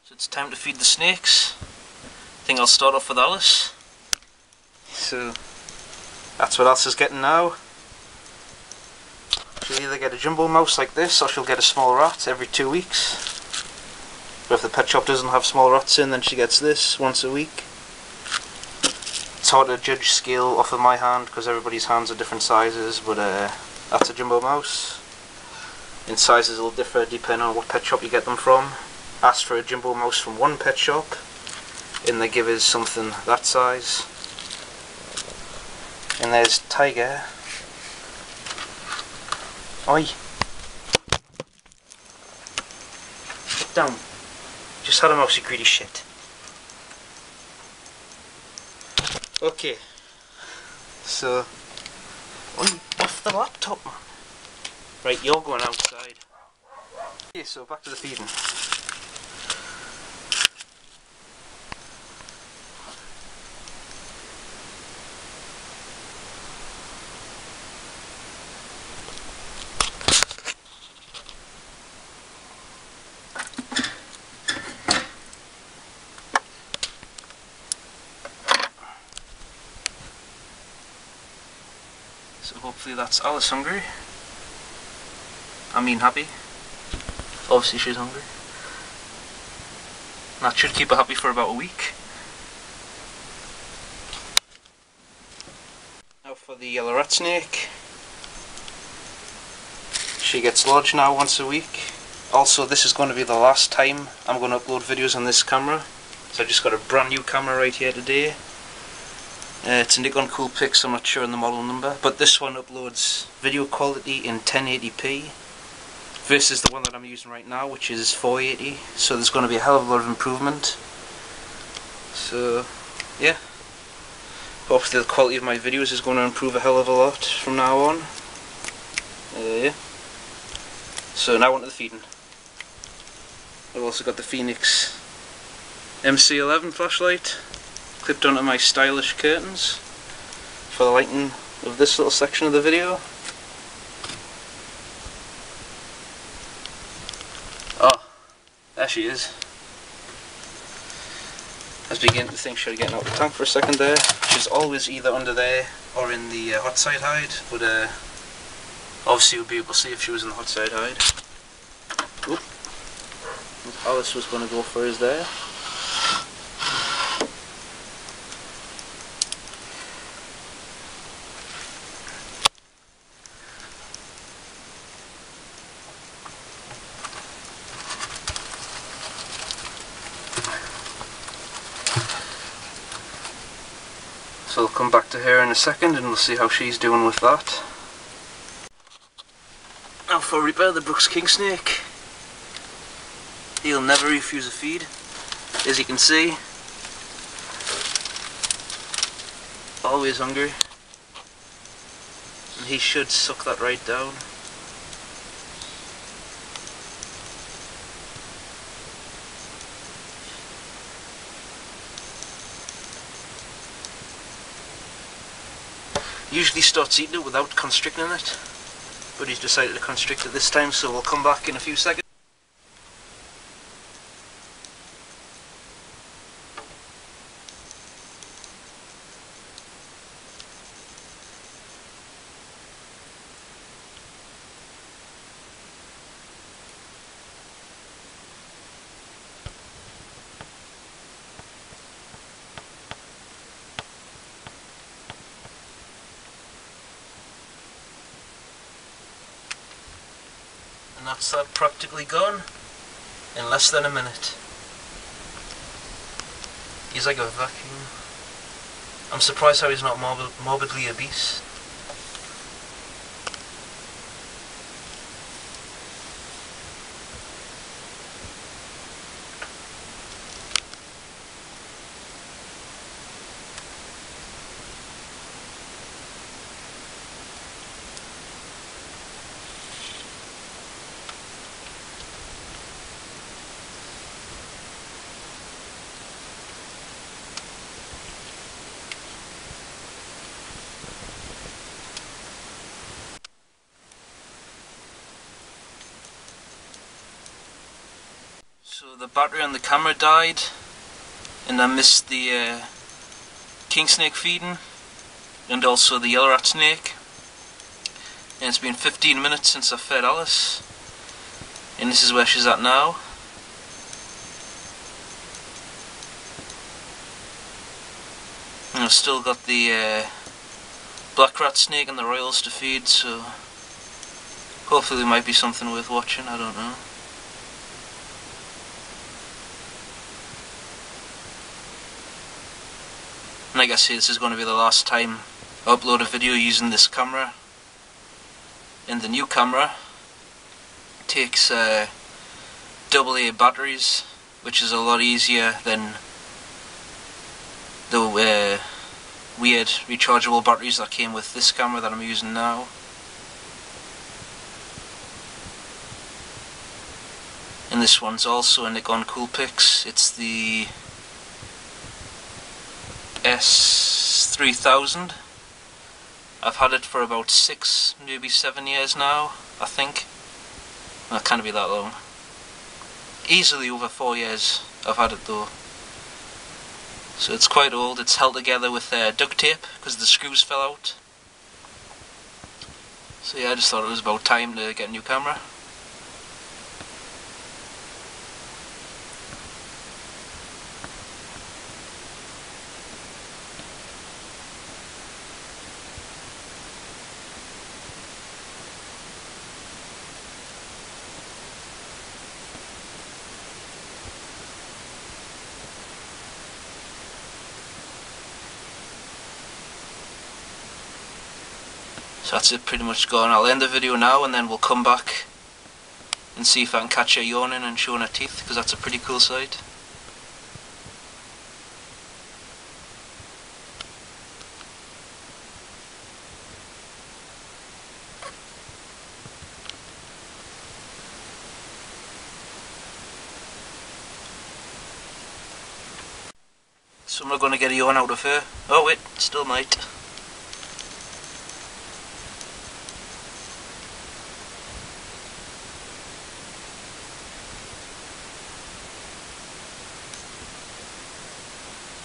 So it's time to feed the snakes. I think I'll start off with Alice. So that's what Alice is getting now. She'll either get a jumbo mouse like this or she'll get a small rat every 2 weeks. But if the pet shop doesn't have small rats in, then she gets this once a week. It's hard to judge scale off of my hand because everybody's hands are different sizes, but that's a jumbo mouse. In sizes it'll differ depending on what pet shop you get them from. Ask for a jumbo mouse from one pet shop and they give us something that size. And there's Tiger. Oi! Sit down. Just had a mouse, you greedy shit. Okay. So... Oi, off the laptop, man. Right, you're going outside. Okay, so back to the feeding. So hopefully that's Alice hungry. I mean happy. Obviously she's hungry. That should keep her happy for about a week. Now for the yellow rat snake. She gets lodged now once a week. Also, this is going to be the last time I'm going to upload videos on this camera. So I just got a brand new camera right here today. It's a Nikon Coolpix, I'm not sure on the model number, but this one uploads video quality in 1080p versus the one that I'm using right now, which is 480, so there's going to be a hell of a lot of improvement. So yeah, hopefully the quality of my videos is going to improve a hell of a lot from now on. Yeah. So now on to the feeding. I've also got the Phoenix MC11 flashlight clipped onto my stylish curtains for the lighting of this little section of the video. Oh, there she is. I was beginning to think she'd get out of the tank for a second there. She's always either under there or in the hot side hide, but obviously we'll be able to see if she was in the hot side hide. Oop. Alice was going to go for hers there. So I'll come back to her in a second and we'll see how she's doing with that. Now for Reaper, the Brooks King Snake. He'll never refuse a feed, as you can see. Always hungry. And he should suck that right down. Usually starts eating it without constricting it, but he's decided to constrict it this time, so we'll come back in a few seconds. And that's that practically gone in less than a minute. He's like a vacuum. I'm surprised how he's not morbidly obese. So the battery on the camera died, and I missed the king snake feeding, and also the yellow rat snake. And it's been 15 minutes since I fed Alice, and this is where she's at now. And I've still got the black rat snake and the royals to feed, so hopefully there might be something worth watching, I don't know. And like I say, this is going to be the last time I upload a video using this camera. And the new camera takes AA batteries, which is a lot easier than the weird rechargeable batteries that came with this camera that I'm using now. And this one's also a Nikon Coolpix. It's the S3000. I've had it for about 6, maybe 7 years now, I think. Well, it can't be that long. Easily over 4 years I've had it though. So it's quite old. It's held together with duct tape because the screws fell out. So yeah, I just thought it was about time to get a new camera. So that's it, pretty much gone. I'll end the video now and then we'll come back and see if I can catch her yawning and showing her teeth, because that's a pretty cool sight. So I'm not going to get a yawn out of her. Oh wait, still might.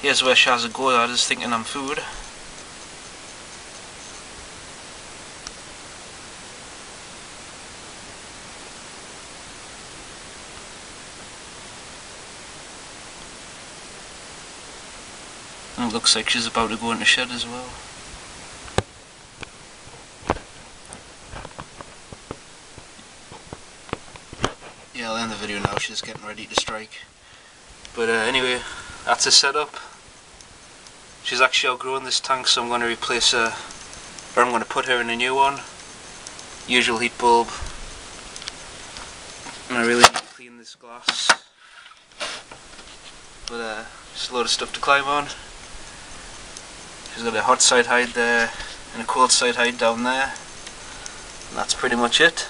Here's where she has a go at, is thinking I'm food. And it looks like she's about to go in the shed as well. Yeah, I'll end the video now, she's getting ready to strike. But anyway, that's a setup. She's actually outgrown this tank, so I'm going to replace her, or I'm going to put her in a new one. Usual heat bulb. And I really need to clean this glass. But just a load of stuff to climb on. She's got a hot side hide there and a cold side hide down there. And that's pretty much it.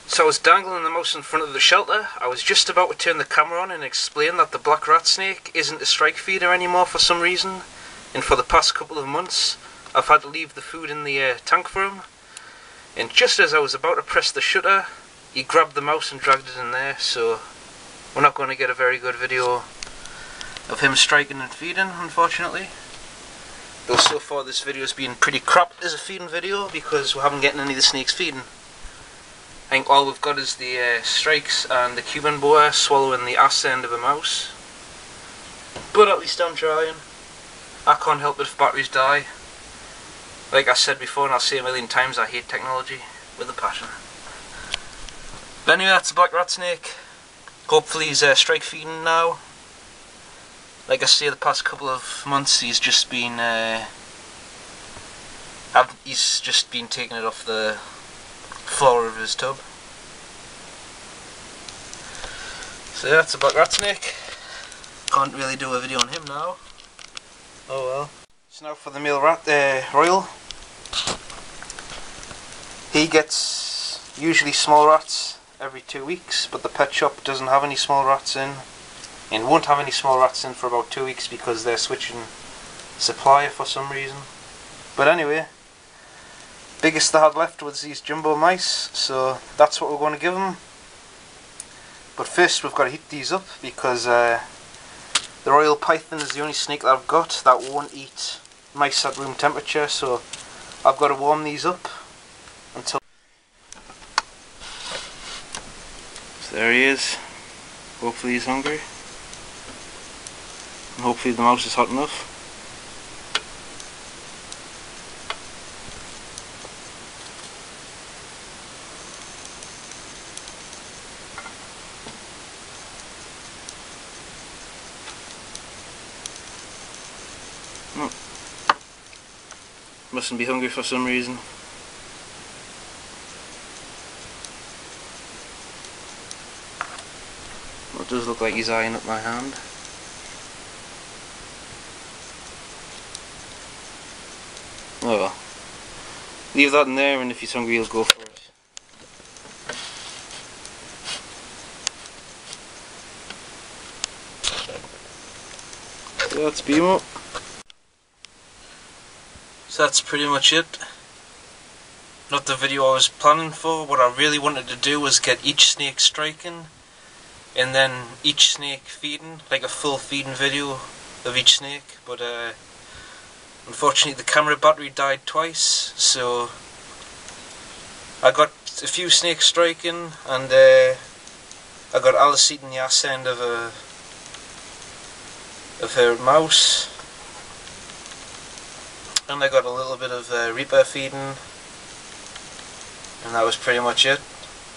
So I was dangling the mouse in front of the shelter. I was just about to turn the camera on and explain that the black rat snake isn't a strike feeder anymore for some reason. And for the past couple of months I've had to leave the food in the tank for him. And just as I was about to press the shutter, he grabbed the mouse and dragged it in there. So we're not going to get a very good video of him striking and feeding, unfortunately. Though so far this video has been pretty crap as a feeding video, because we haven't gotten any of the snakes feeding. I think all we've got is the strikes and the Cuban boa swallowing the ass end of a mouse. But at least I'm trying. I can't help it if batteries die. Like I said before, and I'll say a million times, I hate technology with a passion. But anyway, that's the black rat snake. Hopefully he's strike feeding now. Like I say, the past couple of months he's just been taking it off the floor of his tub. So yeah, that's a black rat snake. Can't really do a video on him now. Oh well. So now for the male rat, royal. He gets usually small rats every 2 weeks, but the pet shop doesn't have any small rats in, and won't have any small rats in for about 2 weeks because they're switching supplier for some reason. But anyway, Biggest they had left was these jumbo mice, so that's what we're going to give them. But first we've got to heat these up because the royal python is the only snake that I've got that won't eat mice at room temperature, so I've got to warm these up until... So there he is. Hopefully he's hungry. And hopefully the mouse is hot enough. Oh. Mustn't be hungry for some reason. Well, it does look like he's eyeing up my hand. Oh well. Leave that in there, and if he's hungry he'll go for it. So let's beam up. So that's pretty much it. Not the video I was planning for. What I really wanted to do was get each snake striking and then each snake feeding, like a full feeding video of each snake, but unfortunately the camera battery died twice, so I got a few snakes striking, and I got Alice eating the ass end of her mouse, and I got a little bit of Reaper feeding, and that was pretty much it.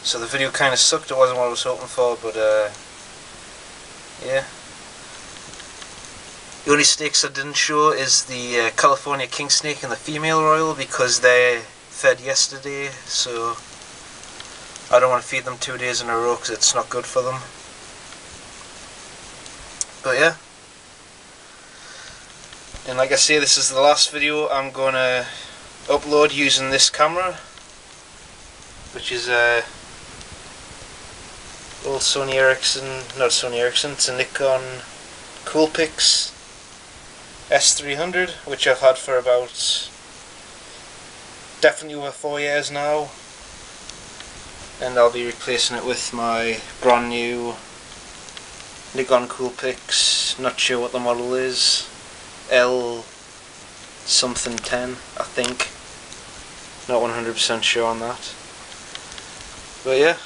So the video kind of sucked. It wasn't what I was hoping for, but yeah. The only snakes I didn't show is the California king snake and the female royal, because they fed yesterday, so I don't want to feed them 2 days in a row because it's not good for them. But yeah. And like I say, this is the last video I'm going to upload using this camera, which is old Sony Ericsson, not Sony Ericsson, it's a Nikon Coolpix S300, which I've had for about definitely over 4 years now, and I'll be replacing it with my brand new Nikon Coolpix, not sure what the model is, L something 10 I think, not 100% sure on that, but yeah.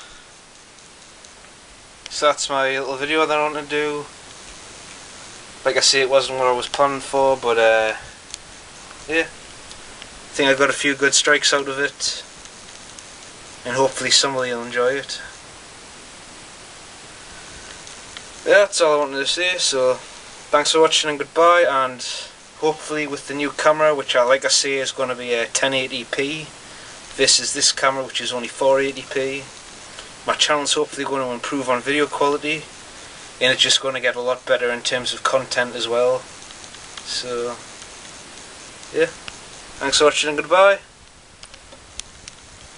So that's my little video that I want to do. Like I say, it wasn't what I was planning for, but yeah, I think I got a few good strikes out of it, and hopefully somebody will enjoy it. Yeah, that's all I wanted to say, so thanks for watching and goodbye, and hopefully with the new camera, which like I say is going to be a 1080p, versus this camera which is only 480p, my channel's hopefully going to improve on video quality, and it's just going to get a lot better in terms of content as well. So yeah, thanks for watching and goodbye.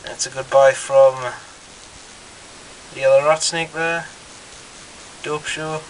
That's a goodbye from the yellow rat snake there. Dope show.